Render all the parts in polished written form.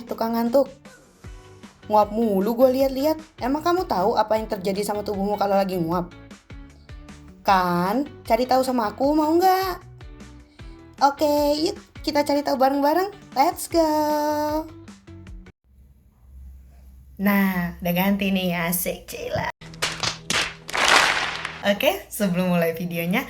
Tukang ngantuk. Nguap mulu gue lihat-lihat. Emang kamu tahu apa yang terjadi sama tubuhmu kalau lagi nguap? Kan, cari tahu sama aku mau nggak? Oke, yuk kita cari tahu bareng-bareng. Let's go. Nah, udah ganti nih, asik Cila. Oke, sebelum mulai videonya,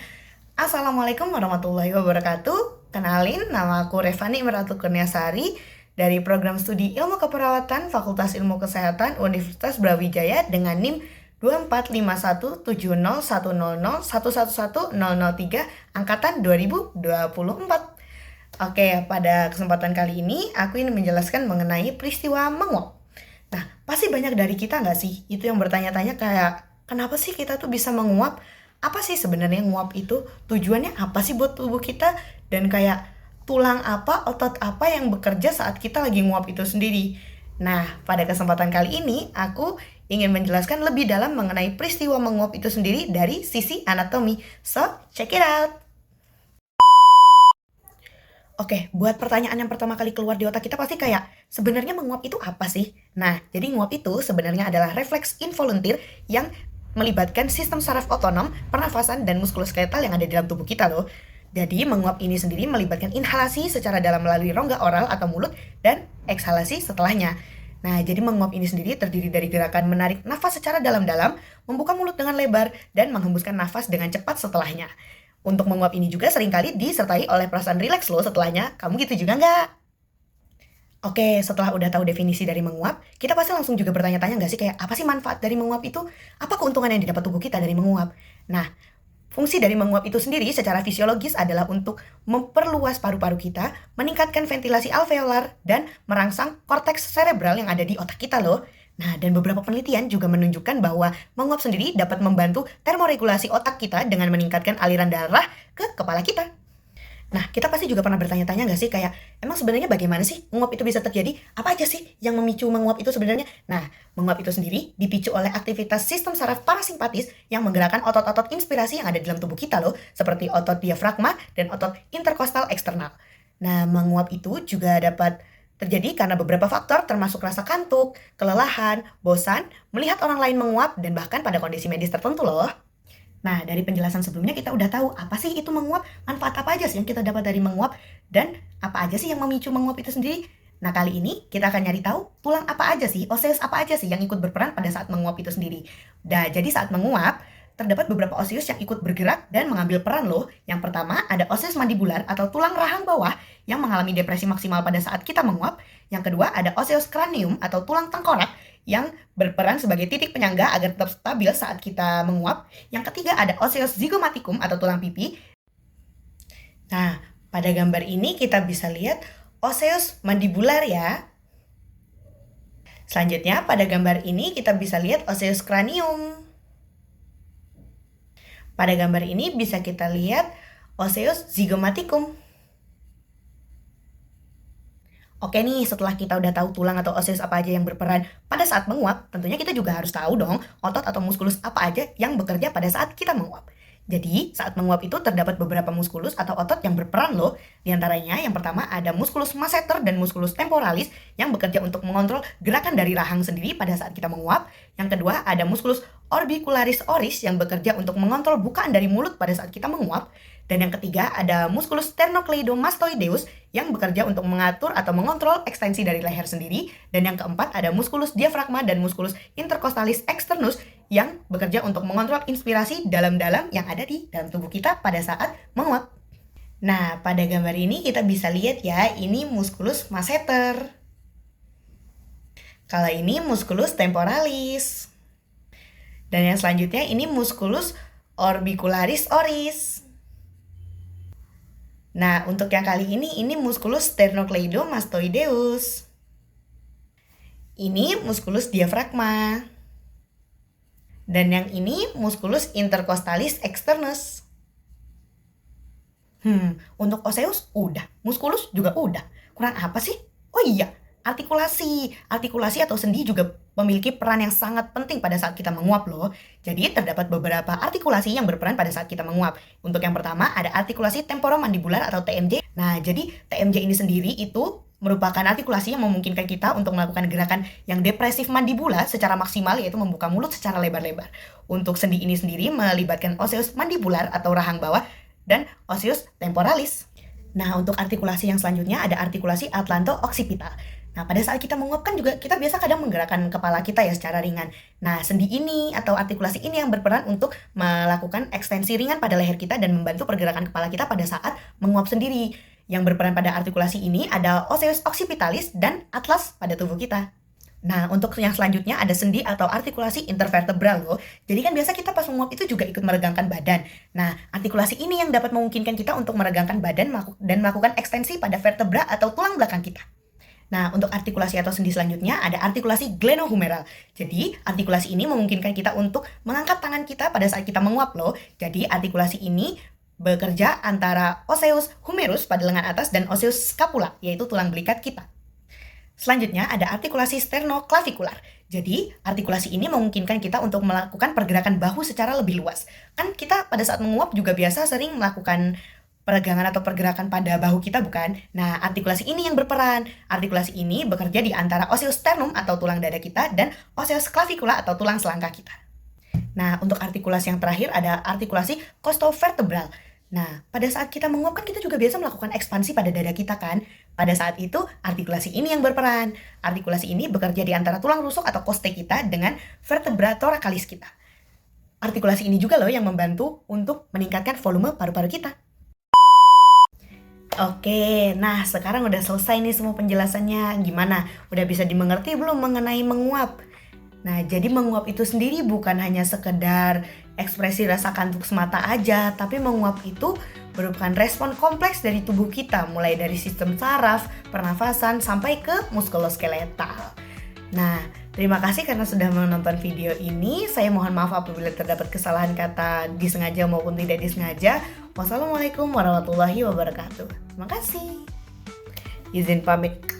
Assalamualaikum warahmatullahi wabarakatuh. Kenalin, nama aku Revani Meratu Kurniasari dari program studi Ilmu Keperawatan Fakultas Ilmu Kesehatan Universitas Brawijaya dengan NIM 2451701001111003 angkatan 2024. Oke, pada kesempatan kali ini aku ingin menjelaskan mengenai peristiwa menguap. Nah, pasti banyak dari kita nggak sih itu yang bertanya-tanya kayak, kenapa sih kita tuh bisa menguap? Apa sih sebenarnya nguap itu? Tujuannya apa sih buat tubuh kita? Dan kayak tulang apa, otot apa yang bekerja saat kita lagi nguap itu sendiri? Nah, pada kesempatan kali ini aku ingin menjelaskan lebih dalam mengenai peristiwa menguap itu sendiri dari sisi anatomi. So, check it out! Oke, buat pertanyaan yang pertama kali keluar di otak kita pasti kayak, sebenarnya menguap itu apa sih? Nah, jadi nguap itu sebenarnya adalah refleks involuntir yang melibatkan sistem saraf otonom, pernafasan, dan muskuloskeletal yang ada di dalam tubuh kita loh. Jadi, menguap ini sendiri melibatkan inhalasi secara dalam melalui rongga oral atau mulut, dan eksalasi setelahnya. Nah, jadi menguap ini sendiri terdiri dari gerakan menarik nafas secara dalam-dalam, membuka mulut dengan lebar, dan menghembuskan nafas dengan cepat setelahnya. Untuk menguap ini juga seringkali disertai oleh perasaan rileks loh setelahnya. Kamu gitu juga nggak? Oke, setelah udah tahu definisi dari menguap, kita pasti langsung juga bertanya-tanya nggak sih kayak apa sih manfaat dari menguap itu? Apa keuntungan yang didapat tubuh kita dari menguap? Nah, fungsi dari menguap itu sendiri secara fisiologis adalah untuk memperluas paru-paru kita, meningkatkan ventilasi alveolar, dan merangsang korteks cerebral yang ada di otak kita loh. Nah, dan beberapa penelitian juga menunjukkan bahwa menguap sendiri dapat membantu termoregulasi otak kita dengan meningkatkan aliran darah ke kepala kita. Nah, kita pasti juga pernah bertanya-tanya nggak sih kayak, emang sebenarnya bagaimana sih menguap itu bisa terjadi? Apa aja sih yang memicu menguap itu sebenarnya? Nah, menguap itu sendiri dipicu oleh aktivitas sistem saraf parasimpatis yang menggerakkan otot-otot inspirasi yang ada di dalam tubuh kita loh, seperti otot diafragma dan otot interkostal eksternal. Nah, menguap itu juga dapat terjadi karena beberapa faktor termasuk rasa kantuk, kelelahan, bosan, melihat orang lain menguap, dan bahkan pada kondisi medis tertentu loh. Nah, dari penjelasan sebelumnya kita udah tahu apa sih itu menguap, manfaat apa aja sih yang kita dapat dari menguap, dan apa aja sih yang memicu menguap itu sendiri. Nah, kali ini kita akan nyari tahu tulang apa aja sih, oseus apa aja sih yang ikut berperan pada saat menguap itu sendiri. Nah, jadi saat menguap, terdapat beberapa oseus yang ikut bergerak dan mengambil peran loh. Yang pertama ada oseus mandibular atau tulang rahang bawah yang mengalami depresi maksimal pada saat kita menguap. Yang kedua ada oseus cranium atau tulang tengkorak yang berperan sebagai titik penyangga agar tetap stabil saat kita menguap. Yang ketiga ada oseus zygomaticum atau tulang pipi. Nah, pada gambar ini kita bisa lihat oseus mandibular ya. Selanjutnya pada gambar ini kita bisa lihat oseus cranium. Pada gambar ini bisa kita lihat oseus zygomaticum. Oke nih, setelah kita udah tahu tulang atau oseus apa aja yang berperan pada saat menguap, tentunya kita juga harus tahu dong otot atau muskulus apa aja yang bekerja pada saat kita menguap. Jadi, saat menguap itu terdapat beberapa muskulus atau otot yang berperan loh. Di antaranya yang pertama ada musculus masseter dan musculus temporalis yang bekerja untuk mengontrol gerakan dari rahang sendiri pada saat kita menguap. Yang kedua ada musculus orbicularis oris yang bekerja untuk mengontrol bukaan dari mulut pada saat kita menguap. Dan yang ketiga ada musculus sternocleidomastoideus yang bekerja untuk mengatur atau mengontrol ekstensi dari leher sendiri. Dan yang keempat ada musculus diafragma dan musculus intercostalis externus yang bekerja untuk mengontrol inspirasi dalam-dalam yang ada di dalam tubuh kita pada saat menguap. Nah, pada gambar ini kita bisa lihat ya, ini musculus masseter. Kalau ini musculus temporalis. Dan yang selanjutnya ini musculus orbicularis oris. Nah, untuk yang kali ini musculus sternocleidomastoideus. Ini musculus diafragma. Dan yang ini musculus intercostalis externus. Untuk oseus udah, musculus juga udah. Kurang apa sih? Oh iya, artikulasi. Artikulasi atau sendi juga memiliki peran yang sangat penting pada saat kita menguap loh. Jadi terdapat beberapa artikulasi yang berperan pada saat kita menguap. Untuk yang pertama ada artikulasi temporomandibular atau TMJ. Nah, jadi TMJ ini sendiri itu merupakan artikulasi yang memungkinkan kita untuk melakukan gerakan yang depresif mandibula secara maksimal, yaitu membuka mulut secara lebar-lebar. Untuk sendi ini sendiri melibatkan osseus mandibular atau rahang bawah dan osseus temporalis. Nah, untuk artikulasi yang selanjutnya ada artikulasi atlanto-occipital. Nah, pada saat kita menguap kan juga kita biasa kadang menggerakkan kepala kita ya secara ringan. Nah, sendi ini atau artikulasi ini yang berperan untuk melakukan ekstensi ringan pada leher kita dan membantu pergerakan kepala kita pada saat menguap sendiri. Yang berperan pada artikulasi ini ada osseus occipitalis dan atlas pada tubuh kita. Nah, untuk yang selanjutnya ada sendi atau artikulasi intervertebral loh. Jadi kan biasa kita pas menguap itu juga ikut meregangkan badan. Nah, artikulasi ini yang dapat memungkinkan kita untuk meregangkan badan dan melakukan ekstensi pada vertebra atau tulang belakang kita. Nah, untuk artikulasi atau sendi selanjutnya ada artikulasi glenohumeral. Jadi, artikulasi ini memungkinkan kita untuk mengangkat tangan kita pada saat kita menguap loh. Jadi, artikulasi ini bekerja antara osseus humerus pada lengan atas dan osseus scapula, yaitu tulang belikat kita. Selanjutnya ada artikulasi sternoclavicular. Jadi, artikulasi ini memungkinkan kita untuk melakukan pergerakan bahu secara lebih luas. Kan kita pada saat menguap juga biasa sering melakukan peregangan atau pergerakan pada bahu kita, bukan? Nah, artikulasi ini yang berperan. Artikulasi ini bekerja di antara osseus sternum atau tulang dada kita dan osseus clavicula atau tulang selangkah kita. Nah, untuk artikulasi yang terakhir ada artikulasi costovertebral. Nah, pada saat kita menguap kan kita juga biasa melakukan ekspansi pada dada kita kan? Pada saat itu, artikulasi ini yang berperan. Artikulasi ini bekerja di antara tulang rusuk atau koste kita dengan vertebra thoracalis kita. Artikulasi ini juga loh yang membantu untuk meningkatkan volume paru-paru kita. Oke, nah sekarang udah selesai nih semua penjelasannya. Gimana? Udah bisa dimengerti belum mengenai menguap? Nah, jadi menguap itu sendiri bukan hanya sekedar ekspresi rasa kantuk semata aja, tapi menguap itu merupakan respon kompleks dari tubuh kita, mulai dari sistem saraf, pernafasan, sampai ke muskuloskeletal. Nah, terima kasih karena sudah menonton video ini. Saya mohon maaf apabila terdapat kesalahan kata disengaja maupun tidak disengaja. Wassalamualaikum warahmatullahi wabarakatuh. Terima kasih. Izin pamit.